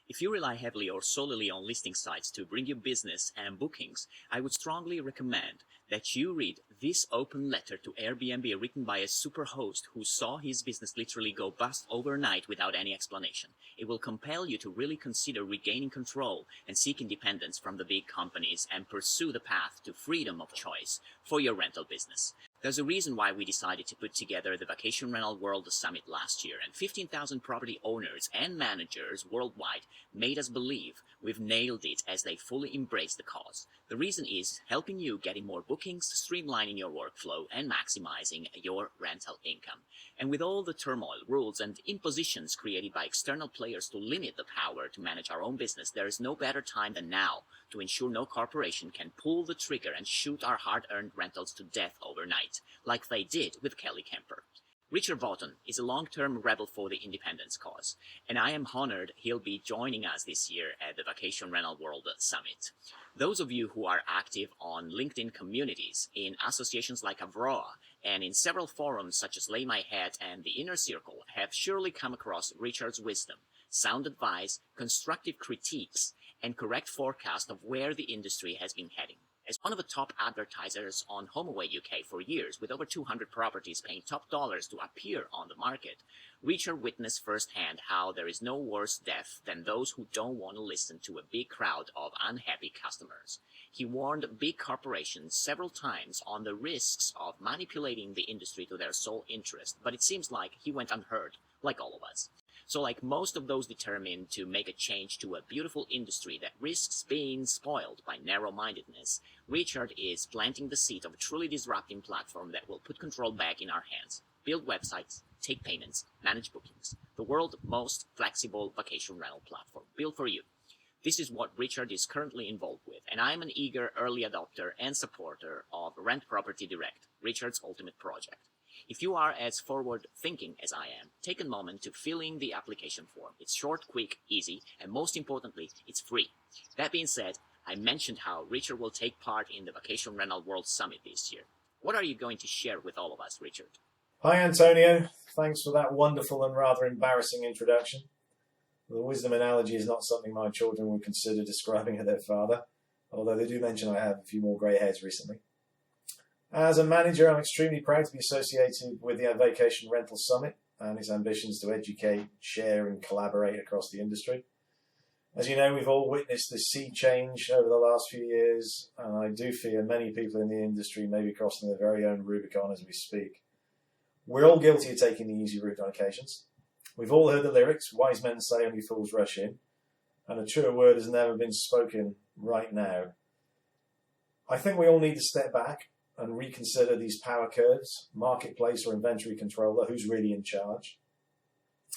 If you rely heavily or solely on listing sites to bring you business and bookings, I would strongly recommend that you read this open letter to Airbnb written by a superhost who saw his business literally go bust overnight without any explanation. It will compel you to really consider regaining control and seek independence from the big companies and pursue the path to freedom of choice for your rental business. There's a reason why we decided to put together the Vacation Rental World Summit last year, and 15,000 property owners and managers worldwide made us believe we've nailed it as they fully embrace the cause. The reason is helping you getting more bookings, streamlining your workflow, and maximizing your rental income. And with all the turmoil, rules, and impositions created by external players to limit the power to manage our own business, there is no better time than now to ensure no corporation can pull the trigger and shoot our hard-earned rentals to death overnight, like they did with Kelly Kemper. Richard Vaughton is a long-term rebel for the independence cause, and I am honored he'll be joining us this year at the Vacation Rental World Summit. Those of you who are active on LinkedIn communities, in associations like Avroa, and in several forums such as Lay My Hat and The Inner Circle have surely come across Richard's wisdom, sound advice, constructive critiques, and correct forecast of where the industry has been heading. As one of the top advertisers on HomeAway UK for years, with over 200 properties paying top dollars to appear on the market, Richard witnessed firsthand how there is no worse death than those who don't want to listen to a big crowd of unhappy customers. He warned big corporations several times on the risks of manipulating the industry to their sole interest, but it seems like he went unheard, like all of us. So like most of those determined to make a change to a beautiful industry that risks being spoiled by narrow-mindedness, Richard is planting the seed of a truly disrupting platform that will put control back in our hands, build websites, take payments, manage bookings. The world's most flexible vacation rental platform, built for you. This is what Richard is currently involved with, and I am an eager early adopter and supporter of Rent Property Direct, Richard's ultimate project. If you are as forward-thinking as I am, take a moment to fill in the application form. It's short, quick, easy, and most importantly, it's free. That being said, I mentioned how Richard will take part in the Vacation Rental World Summit this year. What are you going to share with all of us, Richard? Hi, Antonio. Thanks for that wonderful and rather embarrassing introduction. The wisdom analogy is not something my children would consider describing of their father, although they do mention I have a few more grey hairs recently. As a manager, I'm extremely proud to be associated with the Vacation Rental Summit and its ambitions to educate, share and collaborate across the industry. As you know, we've all witnessed this sea change over the last few years, and I do fear many people in the industry may be crossing their very own Rubicon as we speak. We're all guilty of taking the easy route on occasions. We've all heard the lyrics, wise men say only fools rush in, and a truer word has never been spoken right now. I think we all need to step back and reconsider these power curves, marketplace or inventory controller, who's really in charge.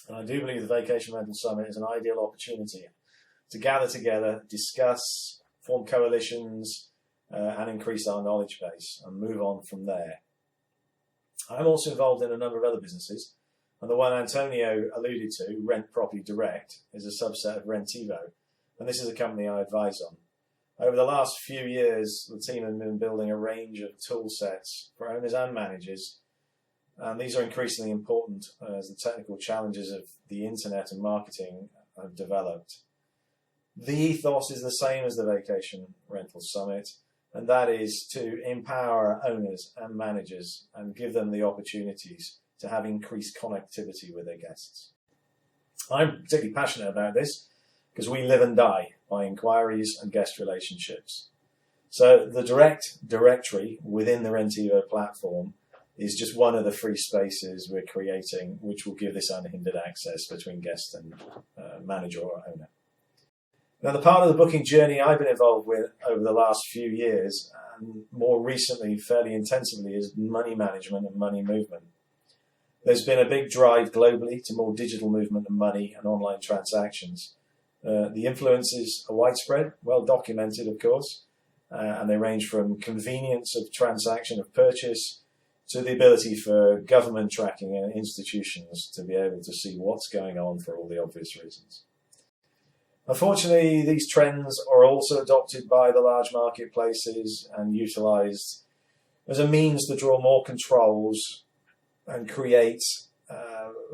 And I do believe the Vacation Rental Summit is an ideal opportunity to gather together, discuss, form coalitions, and increase our knowledge base and move on from there. I'm also involved in a number of other businesses, and the one Antonio alluded to, Rent Property Direct, is a subset of Rentivo, and this is a company I advise on. Over the last few years, the team have been building a range of tool sets for owners and managers, and these are increasingly important as the technical challenges of the internet and marketing have developed. The ethos is the same as the Vacation Rental Summit, and that is to empower owners and managers and give them the opportunities to have increased connectivity with their guests. I'm particularly passionate about this because we live and die by inquiries and guest relationships. So the direct directory within the Rentivo platform is just one of the free spaces we're creating, which will give this unhindered access between guest and manager or owner. Now, the part of the booking journey I've been involved with over the last few years, and more recently, fairly intensively, is money management and money movement. There's been a big drive globally to more digital movement of money and online transactions. The influences are widespread, well documented, of course, and they range from convenience of transaction of purchase to the ability for government tracking and institutions to be able to see what's going on for all the obvious reasons. Unfortunately, these trends are also adopted by the large marketplaces and utilised as a means to draw more controls and create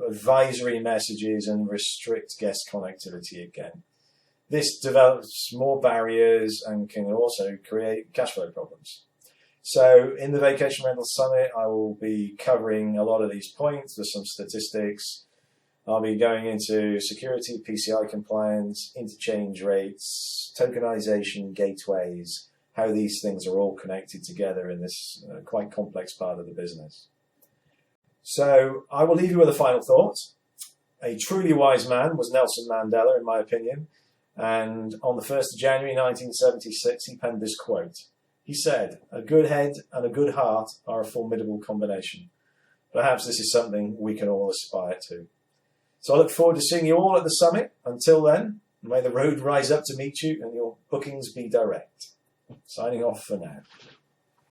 advisory messages and restrict guest connectivity again. this develops more barriers and can also create cash flow problems. So in the Vacation Rental Summit, I will be covering a lot of these points with some statistics. I'll be going into security, PCI compliance, interchange rates, tokenization, gateways, how these things are all connected together in this quite complex part of the business. So I will leave you with a final thought. A truly wise man was Nelson Mandela, in my opinion. And on the 1st of January 1976, he penned this quote. He said, "A good head and a good heart are a formidable combination." Perhaps this is something we can all aspire to. So I look forward to seeing you all at the summit. Until then, may the road rise up to meet you and your bookings be direct. Signing off for now.